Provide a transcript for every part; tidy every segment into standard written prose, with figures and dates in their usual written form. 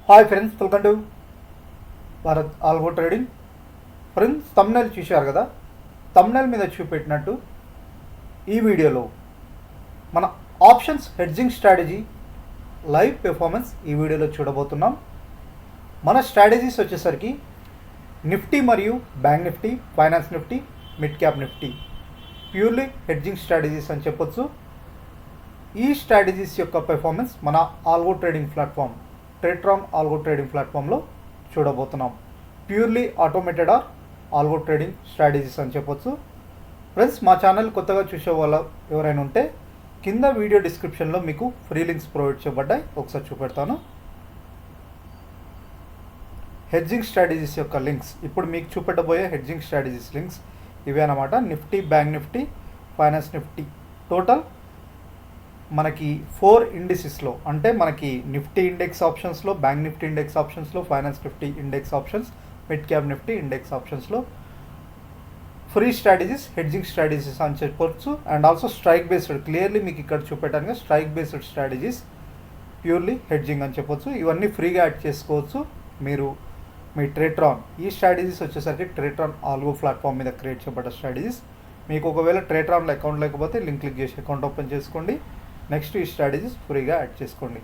Hi friends, welcome to Bharat algo trading. Friends, thumbnail చూశారు కదా. Thumbnail మీద చూపెట్టినట్టు ఈ వీడియోలో మన options hedging strategy live performance ఈ వీడియోలో చూడబోతున్నాం. మన స్ట్రాటజీస్ వచ్చేసరికి నిఫ్టీ మరియు bank Nifty, finance Nifty, mid cap Nifty purely hedging strategies అని చెప్పొచ్చు. ఈ స్ట్రాటజీస్ యొక్క పెర్ఫార్మెన్స్ మన algo trading platform Tradetron algo trading ప్లాట్ఫామ్లో చూడబోతున్నాం. Purely automated or algo trading strategies అని చెప్పొచ్చు. ఫ్రెండ్స్, మా ఛానల్ కొత్తగా చూసే వాళ్ళు ఎవరైనా ఉంటే కింద వీడియో డిస్క్రిప్షన్లో మీకు ఫ్రీ లింక్స్ ప్రొవైడ్ చేయబడ్డాయి, ఒకసారి చూపెడతాను. హెడ్జింగ్ స్ట్రాటజీస్ యొక్క లింక్స్, ఇప్పుడు మీకు చూపెట్టబోయే హెడ్జింగ్ స్ట్రాటజీస్ లింక్స్ ఇవే అన్నమాట. Nifty, bank Nifty, finance Nifty total మనకి 4 ఇండిసెస్లో, అంటే మనకి నిఫ్టీ ఇండెక్స్ ఆప్షన్స్లో, బ్యాంక్ నిఫ్టీ ఇండెక్స్ ఆప్షన్స్లో, finance Nifty index options, mid cap Nifty index ఆప్షన్స్లో ఫ్రీ స్ట్రాటజీస్ హెడ్జింగ్ స్ట్రాటజీస్ అని చెప్పవచ్చు. And also strike based, clearly మీకు ఇక్కడ చూపెట్టాను, strike based strategies purely hedging అని చెప్పొచ్చు. ఇవన్నీ ఫ్రీగా యాడ్ చేసుకోవచ్చు మీరు మీ ట్రేట్రాన్. ఈ స్ట్రాటజీస్ వచ్చేసరికి ట్రేట్రాన్ ఆల్గో ప్లాట్ఫామ్ మీద క్రియేట్ చేయబడ్డ స్ట్రాటజీస్. మీకు ఒకవేళ ట్రేట్రాన్లో అకౌంట్ లేకపోతే లింక్ క్లిక్ చేసి అకౌంట్ ఓపెన్ చేసుకోండి. నెక్స్ట్ ఈ స్ట్రాటజీస్ ఫ్రీగా యాడ్ చేసుకోండి.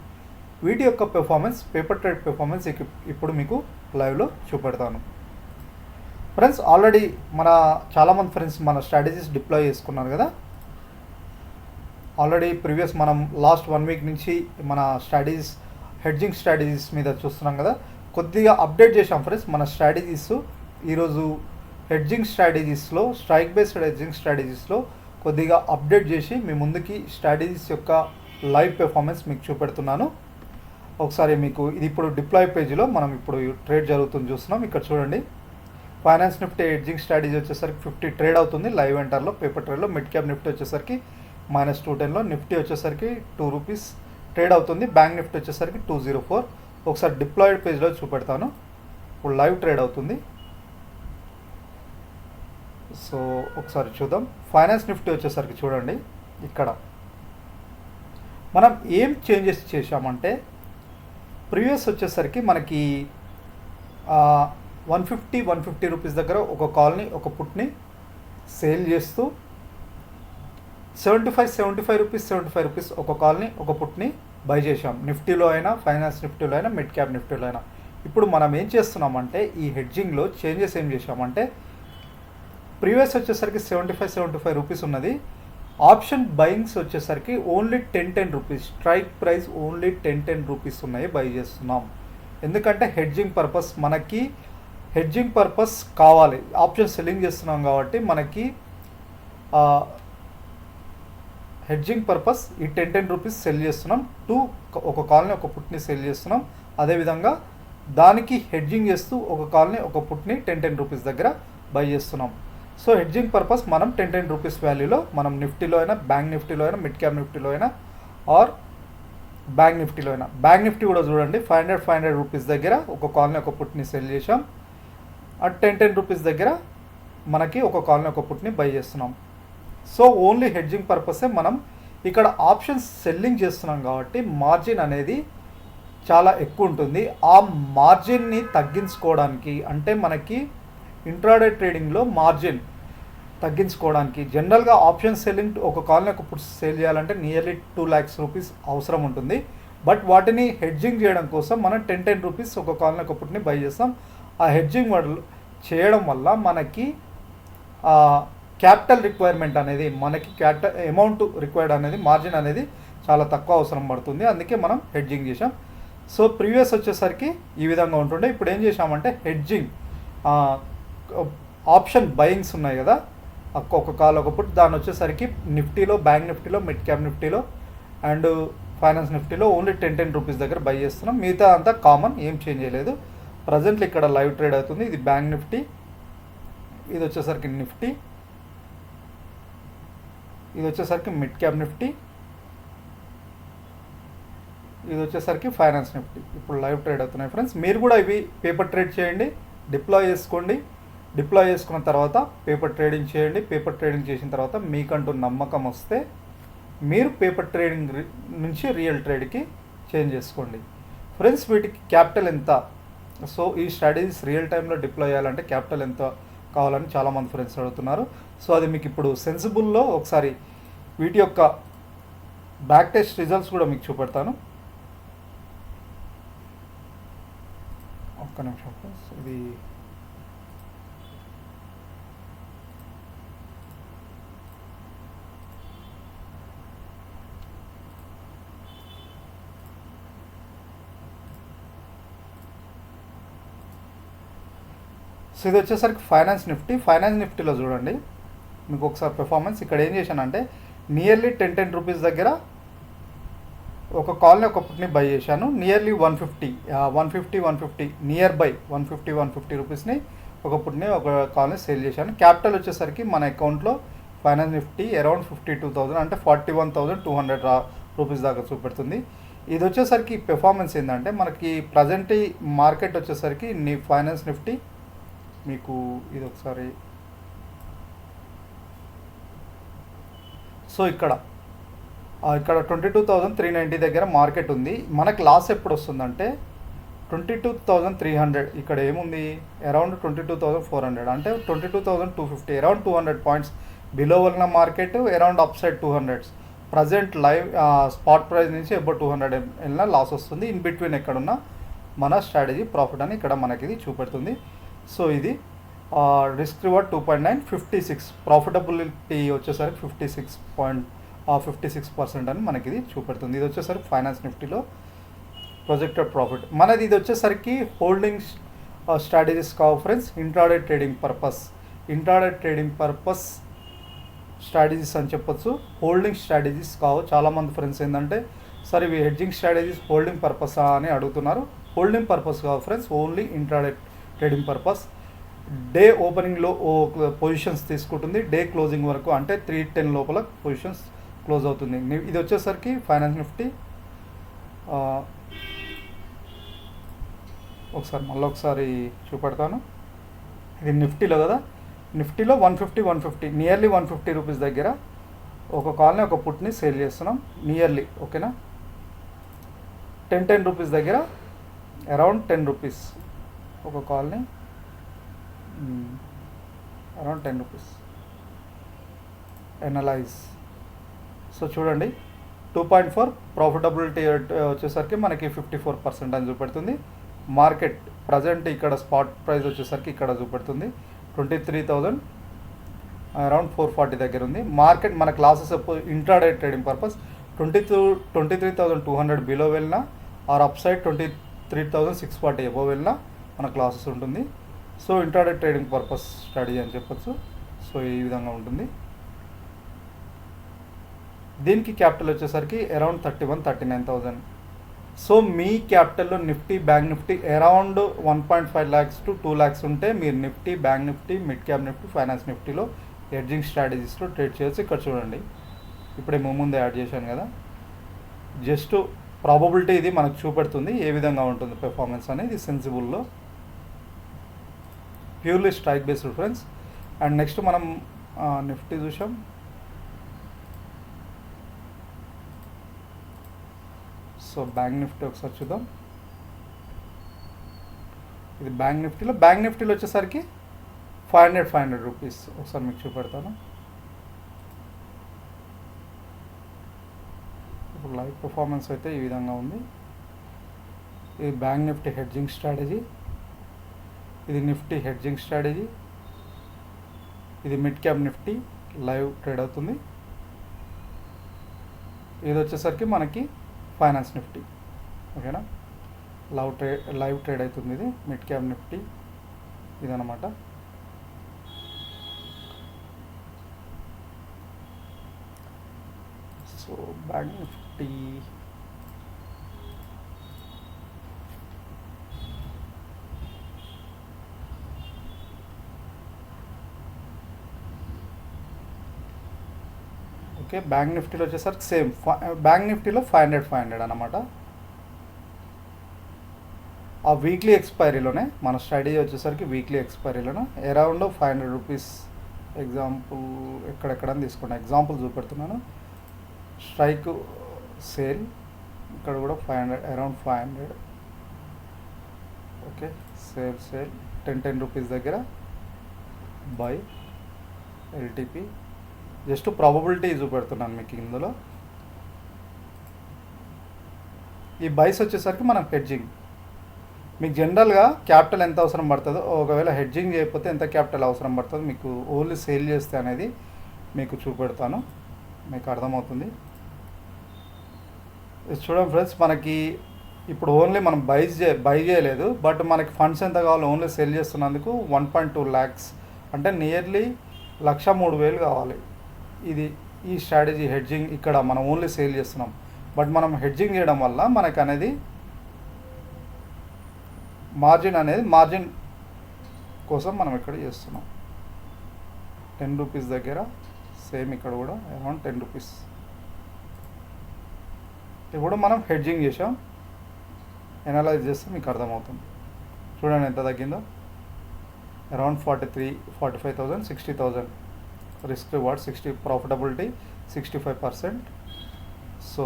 వీటి యొక్క పెర్ఫార్మెన్స్, పేపర్ ట్రేడ్ పెర్ఫార్మెన్స్ ఇప్పుడు మీకు లైవ్లో చూపెడతాను. ఫ్రెండ్స్, ఆల్రెడీ చాలామంది ఫ్రెండ్స్ మన స్ట్రాటజీస్ డిప్లాయ్ చేసుకున్నారు కదా. ఆల్రెడీ ప్రీవియస్ మనం లాస్ట్ 1 వీక్ నుంచి మన స్ట్రాటజీస్ హెడ్జింగ్ స్ట్రాటజీస్ మీద చూస్తున్నాం కదా. కొద్దిగా అప్డేట్ చేసాం ఫ్రెండ్స్ మన స్ట్రాటజీస్. ఈరోజు హెడ్జింగ్ స్ట్రాటజీస్లో, స్ట్రైక్ బేస్డ్ హెడ్జింగ్ స్ట్రాటజీస్లో కొద్దిగా అప్డేట్ చేసి మీ ముందుకి స్ట్రాటజీస్ యొక్క లైవ్ పెర్ఫార్మెన్స్ మీకు చూపెడుతున్నాను. ఒకసారి మీకు ఇది ఇప్పుడు డిప్లాయ్ పేజీలో మనం ఇప్పుడు ట్రేడ్ జరుగుతుంది చూస్తున్నాం. ఇక్కడ చూడండి, ఫైనాన్స్ నిఫ్టీ హెడ్జింగ్ స్ట్రాటజీ వచ్చేసరికి 50 ట్రేడ్ అవుతుంది లైవ్ ఎంటర్లో, పేపర్ ట్రేడ్లో. మిడ్ క్యాప్ నిఫ్టీ వచ్చేసరికి -210లో, నిఫ్టీ వచ్చేసరికి ₹2 ట్రేడ్ అవుతుంది. బ్యాంక్ నిఫ్టీ వచ్చేసరికి 204. ఒకసారి డిప్లాయిడ్ పేజ్లో చూపెడతాను. ఇప్పుడు లైవ్ ట్రేడ్ అవుతుంది. సో ఒకసారి చూద్దాం. ఫైనాన్స్ నిఫ్టీ వచ్చేసరికి చూడండి, ఇక్కడ మనం ఏం చేంజెస్ చేశామంటే, ప్రీవియస్ వచ్చేసరికి మనకి 150 రూపీస్ దగ్గర ఒక కాల్ని, ఒక పుట్ని సేల్ చేస్తూ 75 రూపీస్ ఒక కాల్ని, ఒక పుట్ని బై చేసాం. నిఫ్టీలో అయినా, ఫైనాన్స్ నిఫ్టీలో అయినా, మిడ్ క్యాప్ నిఫ్టీలో అయినా. ఇప్పుడు మనం ఏం చేస్తున్నామంటే, ఈ హెడ్జింగ్లో చేంజెస్ ఏం చేసామంటే, ప్రీవియస్ వచ్చేసరికి 75 రూపీస్ ఉన్నది. ఆప్షన్ బయింగ్స్ వచ్చేసరికి only 10 rupees, strike price only 10 rupees ఉన్నాయి, బై చేస్తున్నాం. ఎందుకంటే హెడ్జింగ్ పర్పస్, మనకి హెడ్జింగ్ పర్పస్ కావాలి. ఆప్షన్ సెల్లింగ్ చేస్తున్నాం కాబట్టి మనకి హెడ్జింగ్ పర్పస్ ఈ 10 రూపీస్ సెల్ చేస్తున్నాం. ఒక కాల్ని, ఒక పుట్ని సెల్ చేస్తున్నాం. అదేవిధంగా దానికి హెడ్జింగ్ చేస్తూ ఒక కాల్ని, ఒక పుట్ని 10 రూపీస్ దగ్గర బై చేస్తున్నాం. సో హెడ్జింగ్ పర్పస్ మనం 10 రూపీస్ వాల్యూలో మనం నిఫ్టీలో అయినా, బ్యాంక్ నిఫ్టీలో అయినా, మిడ్ క్యాప్ నిఫ్టీలో అయినా, ఆర్ బ్యాంక్ నిఫ్టీలో అయినా. బ్యాంక్ నిఫ్టీ కూడా చూడండి, 500 రూపీస్ దగ్గర ఒక కాల్ని, ఒక పుట్ని సెల్ చేసాం. ఆ 10 రూపీస్ దగ్గర మనకి ఒక కాల్ని, ఒక పుట్ని బై చేస్తున్నాం. సో ఓన్లీ హెడ్జింగ్ పర్పసే మనం ఇక్కడ ఆప్షన్స్ సెల్లింగ్ చేస్తున్నాం కాబట్టి మార్జిన్ అనేది చాలా ఎక్కువ ఉంటుంది. ఆ మార్జిన్ని తగ్గించుకోవడానికి, అంటే మనకి ఇంట్రాడే ట్రేడింగ్లో మార్జిన్ తగ్గించుకోవడానికి, జనరల్గా ఆప్షన్ సెల్లింగ్ ఒక కాల్ని, ఒక పుట్ సేల్ చేయాలంటే నియర్లీ 2 lakhs రూపీస్ అవసరం ఉంటుంది. బట్ వాటిని హెడ్జింగ్ చేయడం కోసం మనం 10 రూపీస్ ఒక కాల్ని, ఒక పుట్ని బై చేస్తాం. ఆ హెడ్జింగ్ చేయడం వల్ల మనకి క్యాపిటల్ రిక్వైర్మెంట్ అనేది, మనకి క్యాపిటల్ అమౌంట్ రిక్వైర్డ్ అనేది, మార్జిన్ అనేది చాలా తక్కువ అవసరం పడుతుంది. అందుకే మనం హెడ్జింగ్ చేసాం. సో ప్రీవియస్ వచ్చేసరికి ఈ విధంగా ఉంటుండే. ఇప్పుడు ఏం చేసామంటే, హెడ్జింగ్ ఆప్షన్ బయింగ్స్ ఉన్నాయి కదా, ఒక కాల్, ఒక పుట్, దాని వచ్చేసరికి నిఫ్టీలో, బ్యాంక్ నిఫ్టీలో, మిడ్ క్యాప్ నిఫ్టీలో అండ్ ఫైనాన్స్ నిఫ్టీలో ఓన్లీ 10 రూపీస్ దగ్గర బై చేస్తున్నాం. మిగతా అంతా కామన్, ఏం చేంజ్ చేయలేదు. ప్రజెంట్లీ ఇక్కడ లైవ్ ట్రేడ్ అవుతుంది. ఇది బ్యాంక్ నిఫ్టీ, ఇది వచ్చేసరికి నిఫ్టీ, ఇది వచ్చేసరికి మిడ్ క్యాప్ నిఫ్టీ, ఇది వచ్చేసరికి ఫైనాన్స్ నిఫ్టీ. ఇప్పుడు లైవ్ ట్రేడ్ అవుతున్నాయి ఫ్రెండ్స్. మీరు కూడా ఇవి పేపర్ ట్రేడ్ చేయండి, డిప్లాయ్ చేసుకోండి. డిప్లాయ్ చేసుకున్న తర్వాత పేపర్ ట్రేడింగ్ చేయండి. పేపర్ ట్రేడింగ్ చేసిన తర్వాత మీకంటూ నమ్మకం వస్తే మీరు పేపర్ ట్రేడింగ్ నుంచి రియల్ ట్రేడ్కి చేంజ్ చేసుకోండి. ఫ్రెండ్స్ వీటికి క్యాపిటల్ ఎంత, సో ఈ స్ట్రాటజీస్ రియల్ టైంలో డిప్లాయ్ చేయాలంటే క్యాపిటల్ ఎంత కావాలని చాలామంది ఫ్రెండ్స్ అడుగుతున్నారు. సో అది మీకు ఇప్పుడు సెన్సిబుల్లో ఒకసారి వీటి యొక్క బ్యాక్ టెస్ట్ రిజల్ట్స్ కూడా మీకు చూపెడతాను. ఒక్క నిమిషం ఫ్రెండ్స్, ఇది సో ఇది వచ్చేసరికి ఫైనాన్స్ నిఫ్టీలో చూడండి మీకు ఒకసారి పెర్ఫార్మెన్స్. ఇక్కడ ఏం చేశానంటే నియర్లీ 10 రూపీస్ దగ్గర ఒక కాల్ని ఒక పుట్ని బై చేశాను. నియర్లీ 150 నియర్ బై 150 రూపీస్ని ఒక పుట్ని ఒక కాల్ని సేల్ చేశాను. క్యాపిటల్ వచ్చేసరికి మన అకౌంట్లో ఫైనాన్స్ నిఫ్టీ అరౌండ్ 52,000 అంటే 41,200 రూపీస్ దాకా చూపెడుతుంది. ఇది వచ్చేసరికి పెర్ఫార్మెన్స్ ఏంటంటే మనకి ప్రజెంట్ మార్కెట్ వచ్చేసరికి ఫైనాన్స్ నిఫ్టీ మీకు ఇది ఒకసారి, సో ఇక్కడ 22,390 దగ్గర మార్కెట్ ఉంది. మనకి లాస్ ఎప్పుడు వస్తుందంటే 22,300. ఇక్కడ ఏముంది అరౌండ్ 22,400 అంటే 22,250 అరౌండ్ 200 పాయింట్స్ బిలో ఉన్న market, around up side 200. Present live spot price నుంచి అబౌట్ 200 వెళ్ళిన లాస్ వస్తుంది. ఇన్ బిట్వీన్ ఎక్కడున్న మన స్ట్రాటజీ ప్రాఫిట్ అని ఇక్కడ మనకి ఇది చూపెడుతుంది. సో ఇది రిస్క్ రివార్డ్ 2.9, 56 ప్రాఫిటబిలిటీ వచ్చేసరికి 56% అని మనకి ఇది చూపెడుతుంది. ఇది వచ్చేసరికి ఫైనాన్స్ నిఫ్టీలో ప్రొజెక్టెడ్ ప్రాఫిట్. మనది ఇది వచ్చేసరికి హోల్డింగ్ స్ట్రాటజీస్ కావు friends, intraday trading purpose strategies అని చెప్పొచ్చు, హోల్డింగ్ స్ట్రాటజీస్ కావు. చాలామంది ఫ్రెండ్స్ ఏంటంటే సార్ ఇవి హెడ్జింగ్ స్ట్రాటజీస్ హోల్డింగ్ పర్పసా అని అడుగుతున్నారు. హోల్డింగ్ పర్పస్ కావు friends, only intraday trading purpose. Day ఓపెనింగ్లో పొజిషన్స్ తీసుకుంటుంది, డే క్లోజింగ్ వరకు అంటే 3:10 లోపల పొజిషన్స్ క్లోజ్ అవుతుంది. ఇది వచ్చేసరికి ఫైనాన్స్ నిఫ్టీ ఒకసారి చూపెడతాను. ఇది నిఫ్టీలో కదా, నిఫ్టీలో 150 నియర్లీ 150 రూపీస్ దగ్గర ఒక కాల్ని ఒక పుట్ని సేల్ చేస్తున్నాం నియర్లీ. ఓకేనా, 10 రూపీస్ దగ్గర అరౌండ్ 10 రూపీస్ ఒక కాల్ని, అరౌండ్ 10 రూపీస్ ఎనలైజ్. సో చూడండి 2.4 ప్రాఫిటబిలిటీ వచ్చేసరికి మనకి 54% అని చూపెడుతుంది. మార్కెట్ ప్రజెంట్ ఇక్కడ స్పాట్ ప్రైస్ వచ్చేసరికి ఇక్కడ చూపెడుతుంది 23,000 అరౌండ్ 440 దగ్గర ఉంది. మార్కెట్ మన classes intraday trading purpose 23,200 below వెళ్ళినా ఆర్ అప్ సైడ్ 23,640 అబోవ్ వెళ్ళినా మన క్లాసెస్ ఉంటుంది. So intraday trading purpose study అని చెప్పొచ్చు. సో ఈ విధంగా ఉంటుంది. దీనికి క్యాపిటల్ వచ్చేసరికి అరౌండ్ 39,000. సో మీ క్యాపిటల్లో Nifty, bank Nifty around 1.5 lakhs to 2 lakhs ఉంటే మీరు Nifty, bank Nifty, mid cap Nifty, finance నిఫ్టీలో హెడ్జింగ్ స్ట్రాటజీస్లో ట్రేడ్ చేయొచ్చు. ఇక్కడ చూడండి ఇప్పుడే ముందే యాడ్ చేశాను కదా, జస్ట్ ప్రాబబిలిటీ ఇది మనకు చూపెడుతుంది ఏ విధంగా ఉంటుంది పెర్ఫార్మెన్స్ అనేది సెన్సిబుల్లో, purely strike based friends. And next మనం నిఫ్టీ చూసాం. సో బ్యాంక్ నిఫ్టీ ఒకసారి చూద్దాం. ఇది బ్యాంక్ నిఫ్టీలో వచ్చేసరికి 500 రూపీస్ ఒకసారి మీకు చూపెడతాను. ఇప్పుడు లైవ్ పర్ఫార్మెన్స్ అయితే ఈ విధంగా ఉంది. ఇది బ్యాంక్ నిఫ్టీ హెడ్జింగ్ స్ట్రాటజీ, ఇది నిఫ్టీ హెడ్జింగ్ స్ట్రాటజీ, ఇది mid cap Nifty live trade అవుతుంది. ఇది వచ్చేసరికి మనకి ఫైనాన్స్ నిఫ్టీ. ఓకేనా, లైవ్ ట్రేడ్ అవుతుంది. ఇది మిడ్ క్యాప్ నిఫ్టీ ఇదన్నమాట. So bank Nifty okay. Bank నిఫ్టీలో వచ్చేసరికి సేమ్ బ్యాంక్ నిఫ్టీలో 500 అన్నమాట. ఆ వీక్లీ ఎక్స్పైరీలోనే మన స్టడీ వచ్చేసరికి వీక్లీ ఎక్స్పైరీలోనే అరౌండ్ 500 రూపీస్. ఎగ్జాంపుల్ ఎక్కడెక్కడ తీసుకున్నా ఎగ్జాంపుల్ చూపెడుతున్నాను. స్ట్రైక్ సేల్ ఇక్కడ కూడా 500 అరౌండ్ 500 ఓకే, సేల్ 10 రూపీస్ దగ్గర బై ఎల్టీపీ. జస్ట్ ప్రాబబిలిటీ చూపెడుతున్నాను మీకు ఇందులో. ఈ బైస్ వచ్చేసరికి మనం హెడ్జింగ్, మీకు జనరల్గా క్యాపిటల్ ఎంత అవసరం పడుతుందో, ఒకవేళ హెడ్జింగ్ చేయకపోతే ఎంత క్యాపిటల్ అవసరం పడుతుందో మీకు ఓన్లీ సేల్ చేస్తే అనేది మీకు చూపెడతాను, మీకు అర్థమవుతుంది. చూడండి ఫ్రెండ్స్, మనకి ఇప్పుడు ఓన్లీ మనం బై చేయలేదు, బట్ మనకి ఫండ్స్ ఎంత కావాలో ఓన్లీ సేల్ చేస్తున్నందుకు 1.2 lakhs అంటే నియర్లీ 1,03,000 కావాలి. ఇది ఈ స్ట్రాటజీ హెడ్జింగ్. ఇక్కడ మనం ఓన్లీ సేల్ చేస్తున్నాం, బట్ మనం హెడ్జింగ్ చేయడం వల్ల మనకు అనేది మార్జిన్ కోసం మనం ఇక్కడ చేస్తున్నాం. 10 రూపీస్ దగ్గర సేమ్ ఇక్కడ కూడా అరౌండ్ 10 రూపీస్. ఇప్పుడు మనం హెడ్జింగ్ చేసాం, ఎనలైజ్ చేస్తే మీకు అర్థమవుతుంది. చూడండి ఎంత తగ్గిందో, around 43,000-45,000, 60,000 risk reward 60, profitability 65%. So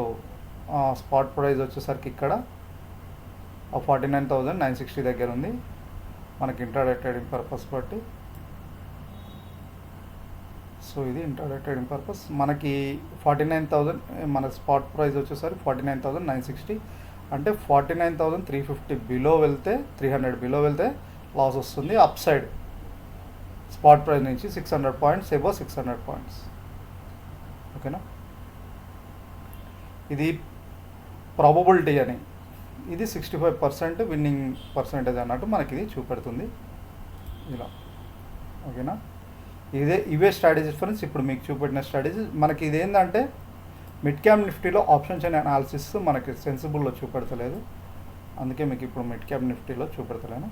spot price వచ్చేసరికి ఇక్కడ 49,960 దగ్గర ఉంది మనకి ఇంట్రాడే ట్రేడింగ్ పర్పస్ బట్టి. సో ఇది ఇంట్రాడే ట్రేడింగ్ పర్పస్. మనకి 49,000 మన స్పాట్ ప్రైస్ వచ్చేసరికి 49,960 అంటే 49,350 బిలో వెళ్తే 300 బిలో వెళ్తే లాస్ వస్తుంది. అప్ సైడ్ స్పాట్ ప్రైస్ నుంచి 600 పాయింట్స్ ఎబో 600 పాయింట్స్. ఓకేనా, ఇది ప్రాబబిలిటీ అని, ఇది 65% విన్నింగ్ పర్సెంటేజ్ అన్నట్టు మనకి ఇది చూపెడుతుంది ఇలా. ఓకేనా, ఇవే స్ట్రాటజీస్ ఫ్రెండ్స్. ఇప్పుడు మీకు చూపెట్టిన స్ట్రాటజీ మనకి ఇదేంటంటే మిడ్ క్యాప్ నిఫ్టీలో ఆప్షన్ చైన్ అనాలిసిస్ మనకి సెన్సిబుల్లో చూపెడతలేదు, అందుకే మీకు ఇప్పుడు మిడ్ క్యాప్ నిఫ్టీలో చూపెడతలేను.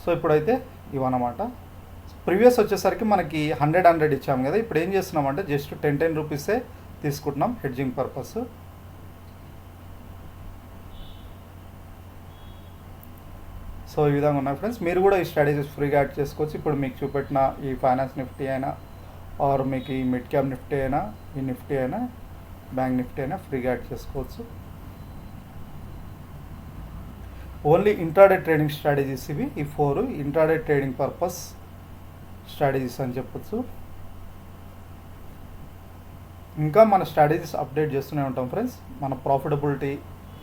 సో ఇప్పుడైతే ఇవన్నమాట. ప్రీవియస్ వచ్చేసరికి మనకి 100 ఇచ్చాము కదా, ఇప్పుడు ఏం చేస్తున్నామంటే జస్ట్ 10 రూపీసే తీసుకుంటున్నాం హెడ్జింగ్ పర్పస్. సో ఈ విధంగా ఉన్నాయి ఫ్రెండ్స్. మీరు కూడా ఈ స్ట్రాటజీస్ ఫ్రీగా యాడ్ చేసుకోవచ్చు. ఇప్పుడు మీకు చూపెట్టిన ఈ ఫైనాన్స్ నిఫ్టీ అయినా, ఆర్ మీకు ఈ మిడ్ క్యాప్ నిఫ్టీ అయినా, ఈ నిఫ్టీ అయినా, బ్యాంక్ నిఫ్టీ అయినా ఫ్రీగా యాడ్ చేసుకోవచ్చు. ఓన్లీ ఇంట్రాడే ట్రేడింగ్ స్ట్రాటజీస్ ఇవి, ఈ 4 ఇంట్రాడే ట్రేడింగ్ పర్పస్ స్ట్రాటజీస్ అని చెప్పొచ్చు. ఇంకా మన స్ట్రాటజీస్ అప్డేట్ చేస్తూనే ఉంటాం ఫ్రెండ్స్, మన ప్రాఫిటబిలిటీ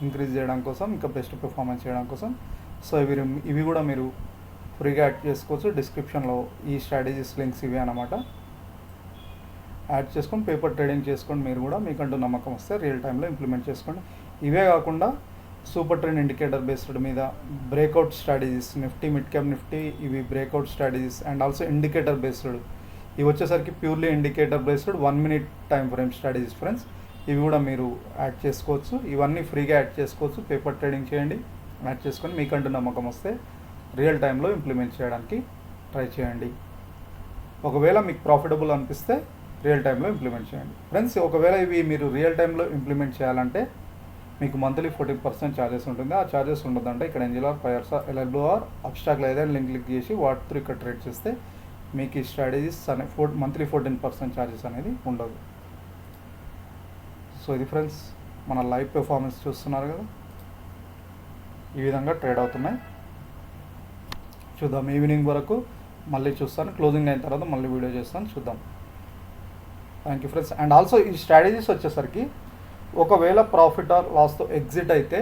ఇంక్రీజ్ చేయడం కోసం, ఇంకా బెస్ట్ పెర్ఫార్మెన్స్ చేయడం కోసం. సో ఇవి కూడా మీరు ఫ్రీగా యాడ్ చేసుకోవచ్చు. డిస్క్రిప్షన్లో ఈ స్ట్రాటజీస్ లింక్స్ ఇవి అన్నమాట. యాడ్ చేసుకొని పేపర్ ట్రేడింగ్ చేసుకోండి. మీరు కూడా మీకంటూ నమ్మకం వస్తే రియల్ టైంలో ఇంప్లిమెంట్ చేసుకోండి. ఇవే కాకుండా సూపర్ ట్రెండ్ ఇండికేటర్ బేస్డ్ మీద breakout strategies, Nifty mid cap Nifty ఇవి breakout strategies and also indicator based, ఇవి వచ్చేసరికి purely indicator based 1 minute time frame strategies friends. ఇవి కూడా మీరు యాడ్ చేసుకోవచ్చు. ఇవన్నీ ఫ్రీగా యాడ్ చేసుకోవచ్చు. పేపర్ ట్రేడింగ్ చేయండి, యాడ్ చేసుకొని మీకంటూ నమ్మకం వస్తే రియల్ టైంలో ఇంప్లిమెంట్ చేయడానికి ట్రై చేయండి. ఒకవేళ మీకు ప్రాఫిటబుల్ అనిపిస్తే రియల్ టైంలో ఇంప్లిమెంట్ చేయండి ఫ్రెండ్స్. ఒకవేళ ఇవి మీరు రియల్ టైంలో ఇంప్లిమెంట్ చేయాలంటే మీకు మంత్లీ 14% ఛార్జెస్ ఉంటుంది. ఆ ఛార్జెస్ ఉండదంటే ఇక్కడ ఎంజిల్ఆర్ పైర్సా ఎల్ఎల్ఓఆర్ అబ్స్ట్రాక్ట్ ఏదైనా లింక్ క్లిక్ చేసి వాటితో ఇక్కడ ట్రేడ్ చేస్తే మీకు ఈ స్ట్రాటజీస్ అనే మంత్లీ 14% ఛార్జెస్ అనేది ఉండదు. సో ఇది ఫ్రెండ్స్ మన లైవ్ పెర్ఫార్మెన్స్ చూస్తున్నారు కదా, ఈ విధంగా ట్రేడ్ అవుతున్నాయి. చూద్దాం, ఈవినింగ్ వరకు మళ్ళీ చూస్తాను, క్లోజింగ్ అయిన తర్వాత మళ్ళీ వీడియో చేస్తాను, చూద్దాం. Thank you friends. And also ఈ స్ట్రాటజీస్ వచ్చేసరికి ఒకవేళ ప్రాఫిట్ ఆర్ లాస్తో ఎగ్జిట్ అయితే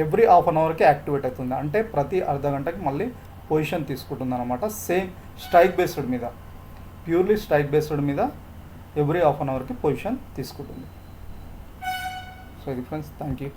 ఎవ్రీ హాఫ్ అన్ అవర్కి యాక్టివేట్ అవుతుంది. అంటే ప్రతి అర్ధ గంటకి మళ్ళీ పొజిషన్ తీసుకుంటుంది అనమాట. సేమ్ స్ట్రైక్ బేస్డ్ మీద, ప్యూర్లీ స్ట్రైక్ బేస్డ్ మీద ఎవ్రీ హాఫ్ అన్ అవర్కి పొజిషన్ తీసుకుంటుంది. సో ఇది ఫ్రెండ్స్, థ్యాంక్ యూ.